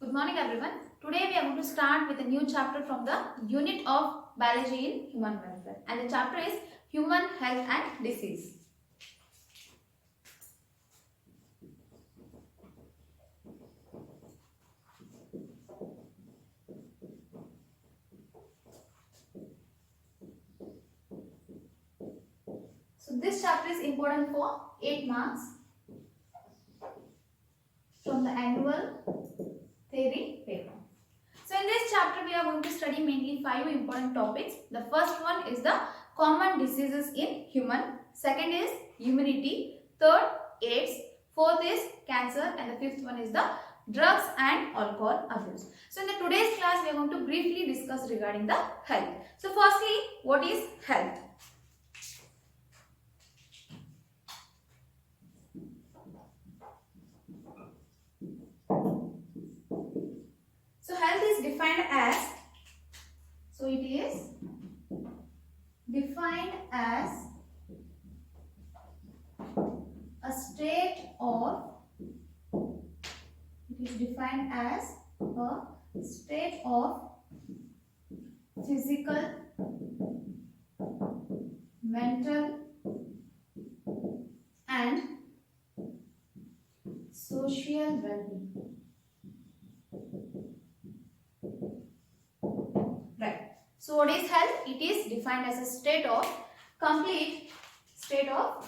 Good morning everyone. Today we are going to start with a new chapter from the unit of biology in human welfare, and the chapter is human health and disease. So this chapter is important for 8 marks from the annual theory paper. So in this chapter we are going to study mainly 5 important topics. The first one is the common diseases in human. Second is immunity. Third, AIDS. Fourth is cancer, and the fifth one is the drugs and alcohol abuse. So in the today's class we are going to briefly discuss regarding the health. So firstly, what is health? So health is defined as, a state of, physical, mental and social well-being. Right. So what is health? It is defined as a state of complete physical,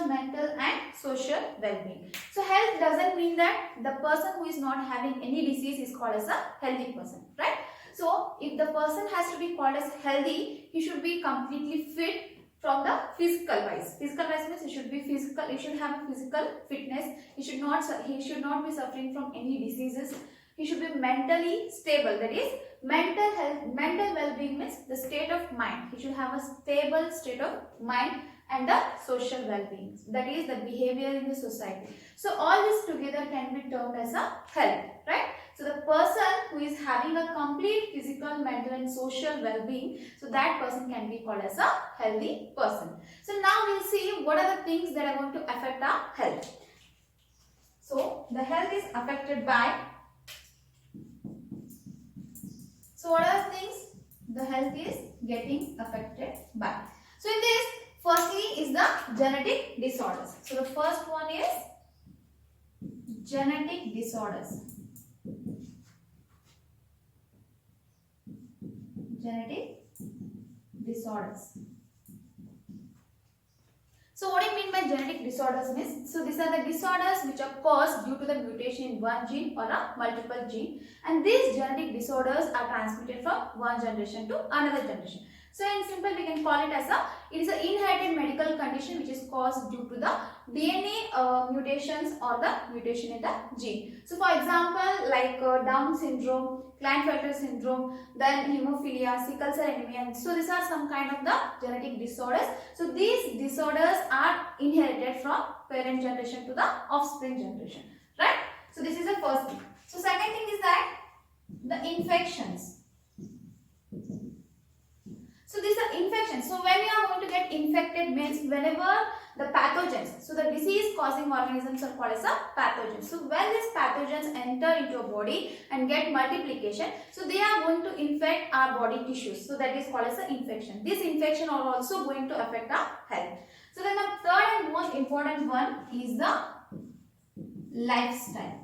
mental and social well-being. So health doesn't mean that the person who is not having any disease is called as a healthy person, right? So if the person has to be called as healthy, he should be completely fit from the physical wise. Physical wise means he should be physical, he should have a physical fitness, he should not be suffering from any diseases. He should be mentally stable, that is mental health. Mental well-being means the state of mind. He should have a stable state of mind, and the social well-being, that is the behavior in the society. So all this together can be termed as a health, right? So the person who is having a complete physical, mental and social well-being, so that person can be called as a healthy person. So now we'll see what are the things that are going to affect our health. So the health is affected by, so what are the things the health is getting affected by? So in this, firstly is the genetic disorders. So the first one is genetic disorders. So what I mean by genetic disorders means, so these are the disorders which are caused due to the mutation in one gene or a multiple gene, and these genetic disorders are transmitted from one generation to another generation. So in simple we can call it as it is an inherited medical condition which is caused due to the DNA mutations or the mutation in the gene. So for example, like Down syndrome, Klinefelter syndrome, then hemophilia, sickle cell anemia. So these are some kind of the genetic disorders. So these disorders are inherited from parent generation to the offspring generation, right? So this is the first thing. So second thing is that the infections. So these are infections. So when you are going to get infected means whenever the pathogens, so the disease causing organisms are called as a pathogen. So when these pathogens enter into a body and get multiplication, so they are going to infect our body tissues. So that is called as an infection. This infection are also going to affect our health. So then the third and most important one is the lifestyle.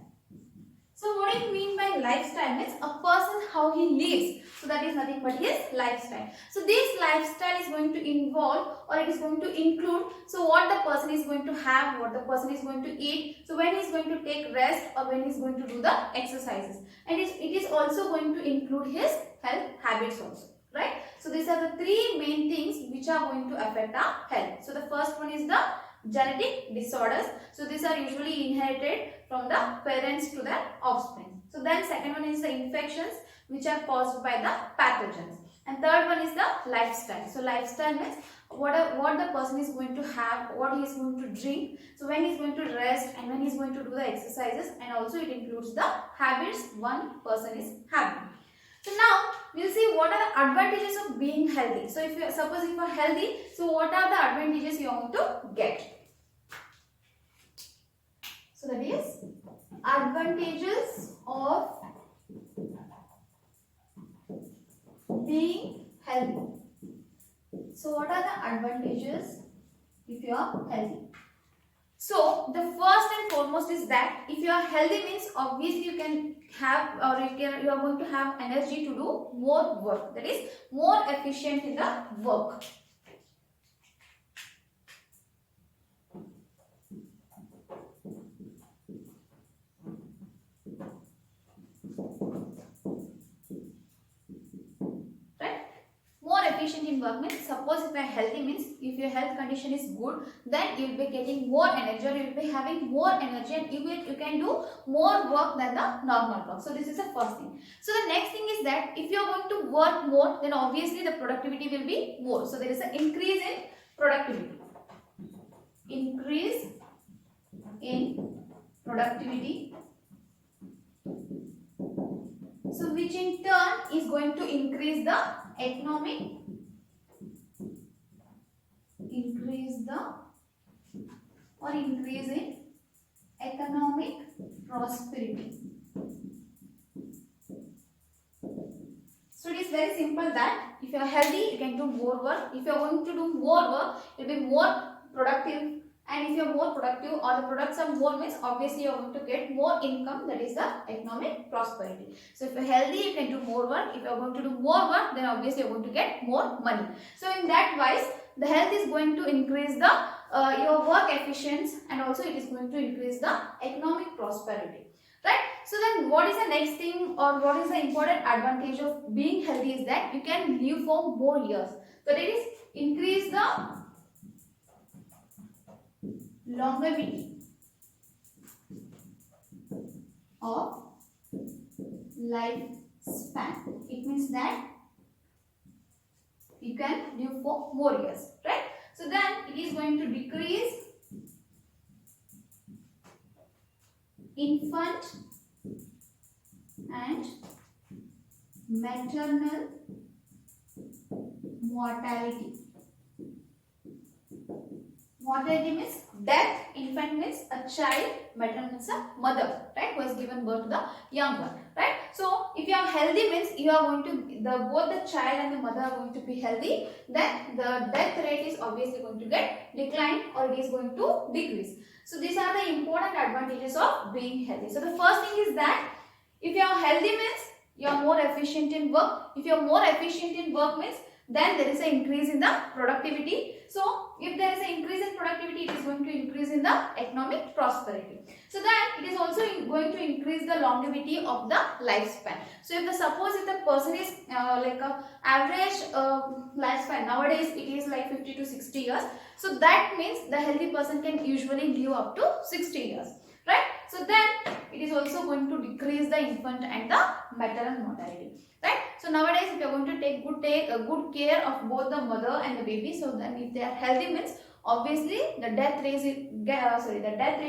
So what I mean by lifestyle means a person how he lives. So that is nothing but his lifestyle. So this lifestyle is going to involve, or it is going to include, so what the person is going to have, what the person is going to eat, so when he is going to take rest or when he is going to do the exercises. And it is also going to include his health habits also, right? So these are the three main things which are going to affect our health. So the first one is the genetic disorders. So these are usually inherited from the parents to the offspring. So then second one is the infections which are caused by the pathogens. And third one is the lifestyle. So lifestyle means what the person is going to have, what he is going to drink, so when he is going to rest and when he is going to do the exercises, and also it includes the habits one person is having. So now we will see what are the advantages of being healthy. So if you suppose if you are healthy, so what are the advantages you are going to get? advantages of being healthy. So what are the advantages if you are healthy? So the first and foremost is that if you are healthy means obviously you can have or you are going to have energy to do more work, that is more efficient in the work. Efficient in work means, suppose if you are healthy means if your health condition is good, then you will be getting more energy, or you will be having more energy, and you can do more work than the normal work. So this is the first thing. So the next thing is that if you are going to work more, then obviously the productivity will be more. So there is an increase in productivity. Increase in productivity. So which in turn is going to increase the economic, increase in economic prosperity. So it is very simple that if you are healthy, you can do more work. If you are going to do more work, you will be more productive. And if you are more productive or the products are more means obviously you are going to get more income, that is the economic prosperity. So if you are healthy, you can do more work. If you are going to do more work, then obviously you are going to get more money. So in that wise, the health is going to increase the your work efficiency, and also it is going to increase the economic prosperity. Right? So then what is the next thing, or what is the important advantage of being healthy is that you can live for more years. So that is increase the longevity of lifespan. It means that you can live for more years, right? So then it is going to decrease infant and maternal mortality. Mortality means death, infant means a child, maternal means a mother, right, who has given birth to the young one, right? So if you are healthy means you are going to, both the child and the mother are going to be healthy, then the death rate is obviously going to get declined, or it is going to decrease. So these are the important advantages of being healthy. So the first thing is that if you are healthy means you are more efficient in work. If you are more efficient in work means then there is an increase in the productivity. So if there is an increase in productivity, it is going to increase in the economic prosperity. So then it is also going to increase the longevity of the lifespan. So if suppose if the person is like a average lifespan nowadays, it is like 50 to 60 years. So that means the healthy person can usually live up to 60 years, right? So then it is also going to decrease the infant and the maternal mortality, right? So nowadays if you are going to take good care of both the mother and the baby, so then if they are healthy means obviously the death rate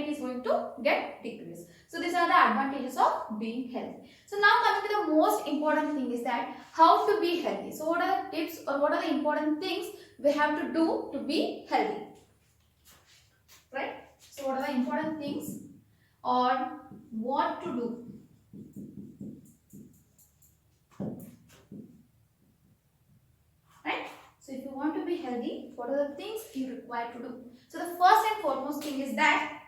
is going to get decreased. So these are the advantages of being healthy. So now coming to the most important thing is that how to be healthy. So what are the tips, or what are the important things we have to do to be healthy, right? So what are the important things or what to do? Right? So if you want to be healthy, what are the things you require to do? So the first and foremost thing is that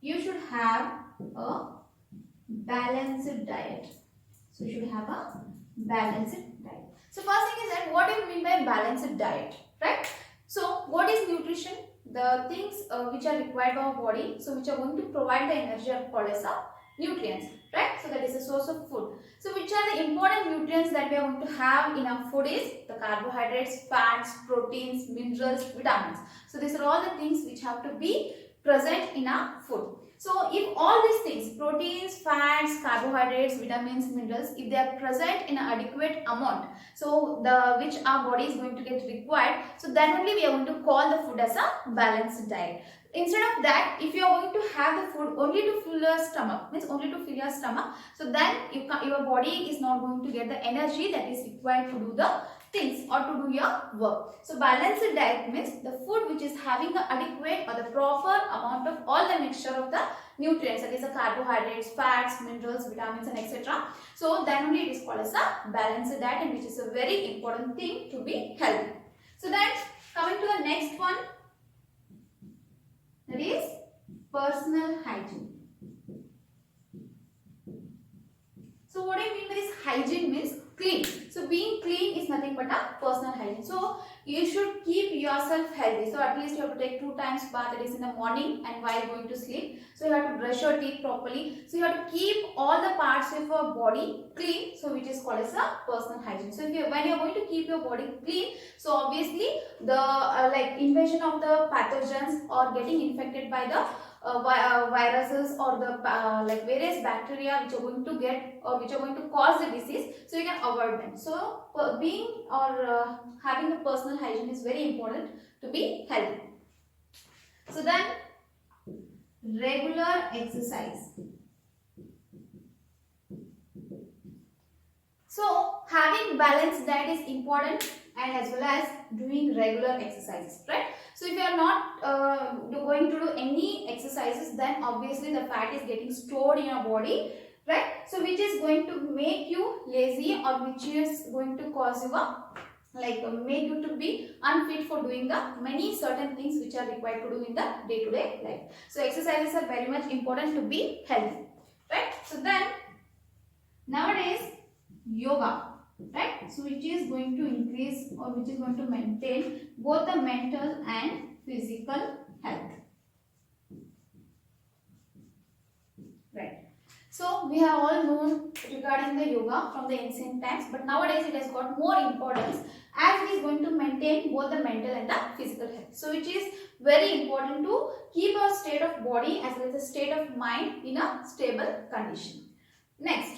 you should have a balanced diet. So you should have a balanced diet. So first thing is that what do you mean by balanced diet, right? So what is nutrition? The things which are required by our body, so which are going to provide the energy, are called as nutrients, right? So that is a source of food. So which are the important nutrients that we are going to have in our food is the carbohydrates, fats, proteins, minerals, vitamins. So these are all the things which have to be present in our food. So if all these things, proteins, fats, carbohydrates, vitamins, minerals, if they are present in an adequate amount, so which our body is going to get required, so then only we are going to call the food as a balanced diet. Instead of that, if you are going to have the food only to fill your stomach, means only to fill your stomach, so then your body is not going to get the energy that is required to do the things or to do your work. So balanced diet means the food which is having the adequate or the proper amount of all the the mixture of the nutrients, that is the carbohydrates, fats, minerals, vitamins and etc. So then only it is called as a balanced diet, and which is a very important thing to be healthy. So then coming to the next one, that is personal hygiene. So what I mean by this hygiene means clean. So being clean is nothing but a personal hygiene. So you should keep yourself healthy. So at least you have to take 2 times bath, that is in the morning and while going to sleep. So you have to brush your teeth properly. So you have to keep all the parts of your body clean. So which is called as a personal hygiene. So if when you are going to keep your body clean, so obviously the like invasion of the pathogens or getting infected by the viruses or the like various bacteria which are going to get or which are going to cause the disease, so you can avoid them. So being or having a personal hygiene is very important to be healthy. So then regular exercise. So having balanced diet is important, and as well as doing regular exercises, right? So if you are not going to do any exercises, then obviously the fat is getting stored in your body, right? So which is going to make you lazy, or which is going to cause you like make you to be unfit for doing the many certain things which are required to do in the day-to-day life. So exercises are very much important to be healthy, right? So then nowadays yoga, right? So which is going to increase or which is going to maintain both the mental and physical health, right? So we have all known regarding the yoga from the ancient times, but nowadays it has got more importance as it is going to maintain both the mental and the physical health. So which is very important to keep our state of body as well as the state of mind in a stable condition. Next,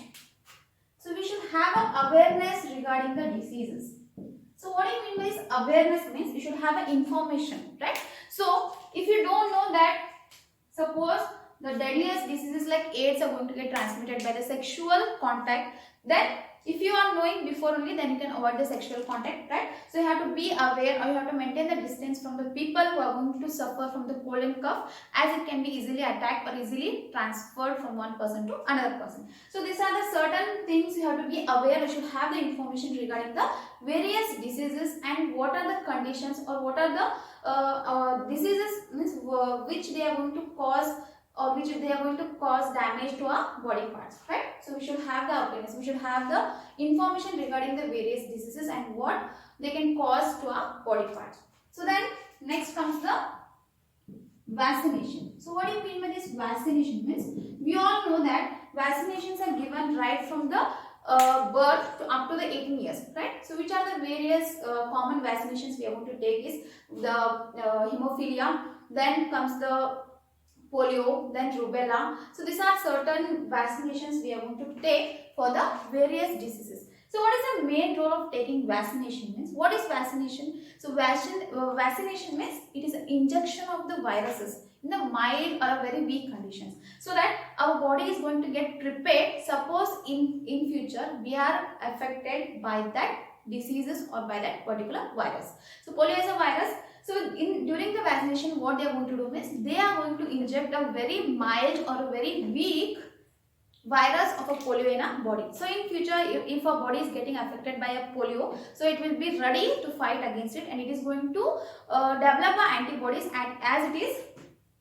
so we should have an awareness regarding the diseases. So what I mean by this awareness means you should have an information, right? So if you don't know that, suppose the deadliest diseases like AIDS are going to get transmitted by the sexual contact, then if you are knowing before only, then you can avoid the sexual contact, right? So you have to be aware, or you have to maintain the distance from the people who are going to suffer from the cold and cough, as it can be easily attacked or easily transferred from one person to another person. So these are the certain things you have to be aware. You should have the information regarding the various diseases and what are the conditions or what are the diseases means which they are going to cause or which they are going to cause damage to our body parts, right? So we should have the awareness, we should have the information regarding the various diseases and what they can cause to our body parts. So then next comes the vaccination. So what do you mean by this vaccination means? We all know that vaccinations are given right from the birth to up to the 18 years, right? So which are the various common vaccinations we are going to take is the hemophilia, then comes the polio, then rubella. So these are certain vaccinations we are going to take for the various diseases. So what is the main role of taking vaccination means? What is vaccination? So vaccination means it is an injection of the viruses in the mild or very weak conditions, so that our body is going to get prepared. Suppose in future we are affected by that diseases or by that particular virus. So polio is a virus. So during the vaccination, what they are going to do is they are going to inject a very mild or a very weak virus of a polio in our body. So in future, if our body is getting affected by a polio, so it will be ready to fight against it, and it is going to develop antibodies, and as it is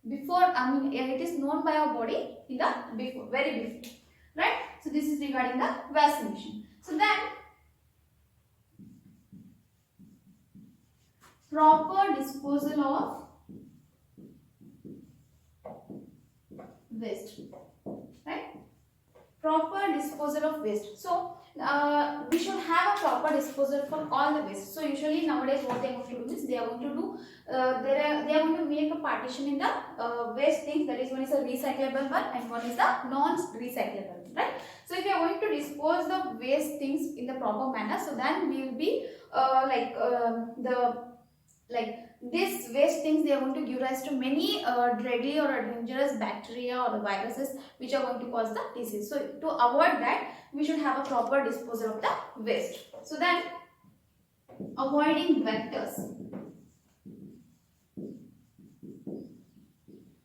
before, it is known by our body in the before, very before, right? So this is regarding the vaccination. So then proper disposal of waste, right? Proper disposal of waste. So we should have a proper disposal for all the waste. So usually nowadays what they are going to do is they are going to do they are going to make a partition in the waste things. That is, one is a recyclable one and one is the non-recyclable one, right? So if you are going to dispose the waste things in the proper manner, so then we will be this waste things, they are going to give rise to many deadly or dangerous bacteria or the viruses which are going to cause the disease. So to avoid that, we should have a proper disposal of the waste. So then avoiding vectors.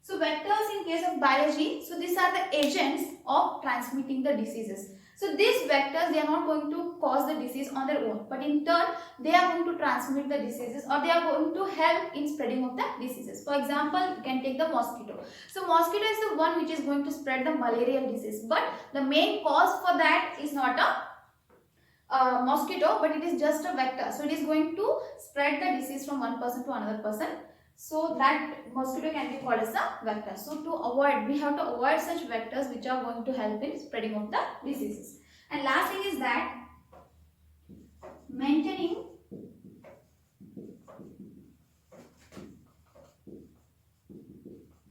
So So vectors in case of biology, so these are the agents of transmitting the diseases. So these vectors, they are not going to cause the disease on their own, but in turn they are going to transmit the diseases, or they are going to help in spreading of the diseases. For example, you can take the mosquito. So mosquito is the one which is going to spread the malarial disease, but the main cause for that is not a mosquito, but it is just a vector. So it is going to spread the disease from one person to another person. So that mosquito can be called as a vector. So to avoid, we have to avoid such vectors which are going to help in spreading of the diseases. And last thing is that maintaining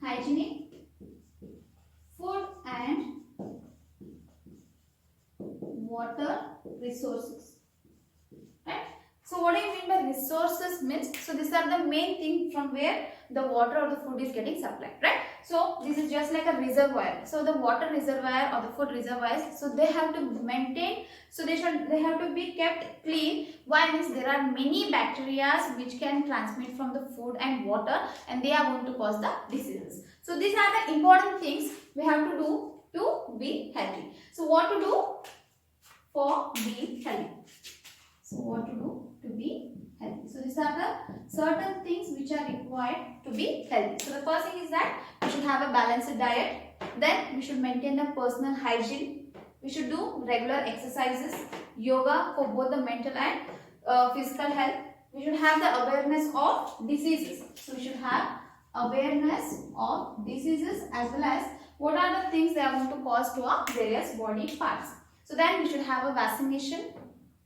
hygienic food and water resources. Right? So what do you mean by resources means? So these are the main thing from where the water or the food is getting supplied, right? So this is just like a reservoir. So the water reservoir or the food reservoirs, so they have to maintain, so they have to be kept clean. Why? Means there are many bacteria which can transmit from the food and water, and they are going to cause the diseases. So these are the important things we have to do to be healthy. So what to do for being healthy? So what to do to be healthy? So these are the certain things which are required to be healthy. So the first thing is that we should have a balanced diet. Then we should maintain the personal hygiene. We should do regular exercises, yoga for both the mental and physical health. We should have the awareness of diseases. So we should have awareness of diseases as well as what are the things they are going to cause to our various body parts. So then we should have a vaccination,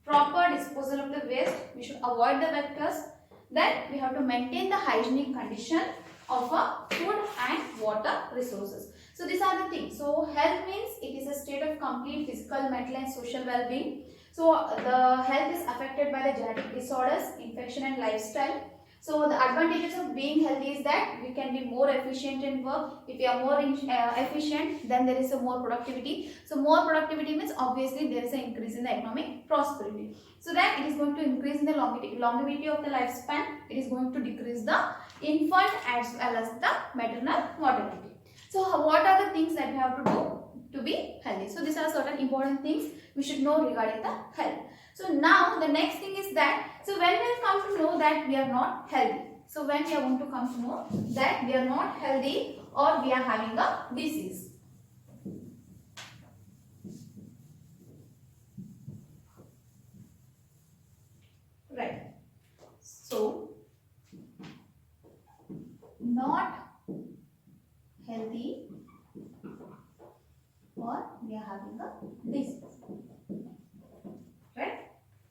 proper disposal of the waste. We should avoid the vectors. Then we have to maintain the hygienic condition of our food and water resources. So these are the things. So health means it is a state of complete physical, mental and social well-being. So the health is affected by the genetic disorders, infection and lifestyle. So the advantages of being healthy is that we can be more efficient in work. If we are more efficient, then there is a more productivity. So more productivity means obviously there is an increase in the economic prosperity. So then it is going to increase in the longevity of the lifespan. It is going to decrease the infant as well as the maternal mortality. So what are the things that we have to do to be healthy? So these are certain important things we should know regarding the health. So now the next thing is that, so when we will come to know that we are not healthy. So when we are going to come to know that we are not healthy or we are having a disease. Right. So not healthy or we are having a disease. Right?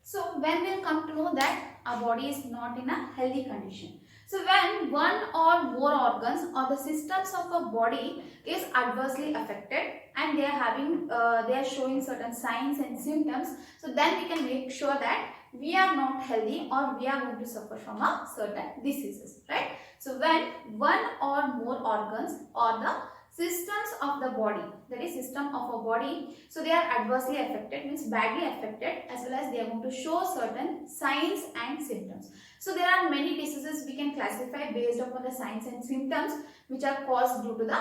So when we will come to know that our body is not in a healthy condition. So when one or more organs or the systems of a body is adversely affected and they are showing certain signs and symptoms, so then we can make sure that we are not healthy or we are going to suffer from a certain diseases, right? So when one or more organs or the systems of the body, that is system of a body, so they are adversely affected, means badly affected, as well as they are going to show certain signs and symptoms. So there are many diseases we can classify based upon the signs and symptoms which are caused due to the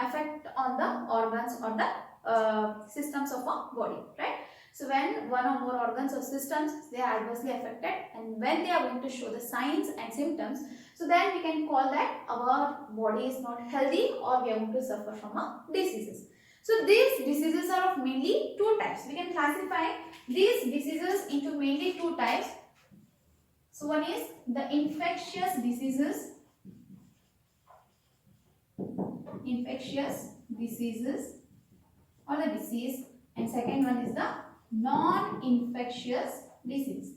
effect on the organs or the systems of our body, right? So when one or more organs or systems, they are adversely affected, and when they are going to show the signs and symptoms, so then we can call that our body is not healthy or we are going to suffer from a diseases. So these diseases are of mainly two types. We can classify these diseases into mainly two types. So one is the infectious diseases. Infectious diseases or the disease, and second one is the non-infectious disease.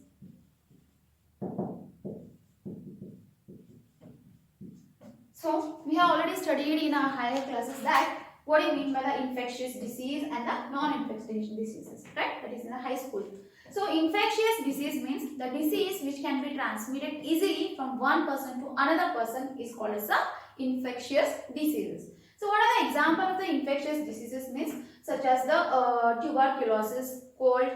So we have already studied in our higher classes that what do you mean by the infectious disease and the non-infectious diseases, right? That is in the high school. So infectious disease means the disease which can be transmitted easily from one person to another person is called as the infectious diseases. So what are the examples of the infectious diseases means, such as the tuberculosis, cold,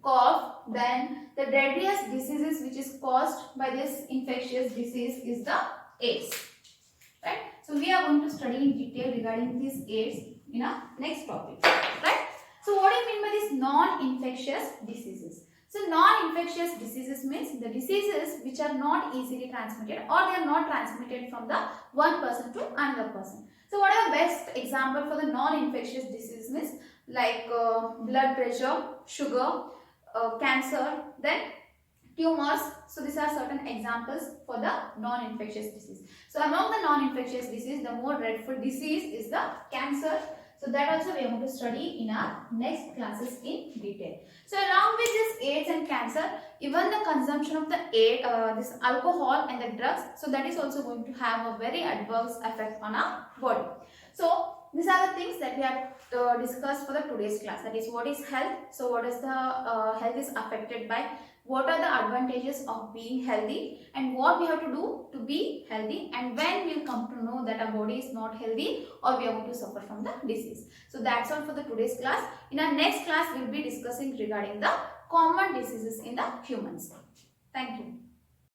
cough. Then the deadliest diseases which is caused by this infectious disease is the AIDS. Right? So we are going to study in detail regarding these AIDS in our next topic, right? So what do you mean by these non-infectious diseases? So non-infectious diseases means the diseases which are not easily transmitted or they are not transmitted from the one person to another person. So what are the best example for the non-infectious diseases means like blood pressure, sugar, cancer, then tumors. So these are certain examples for the non-infectious disease. So among the non-infectious disease, the more dreadful disease is the cancer. So that also we are going to study in our next classes in detail. So along with this AIDS and cancer, even the consumption of the this alcohol and the drugs, so that is also going to have a very adverse effect on our body. So these are the things that we have discussed for the today's class. That is, what is health? So what is the health is affected by? What are the advantages of being healthy and what we have to do to be healthy, and when we will come to know that our body is not healthy or we are going to suffer from the disease. So that's all for the today's class. In our next class, we will be discussing regarding the common diseases in the humans. Thank you.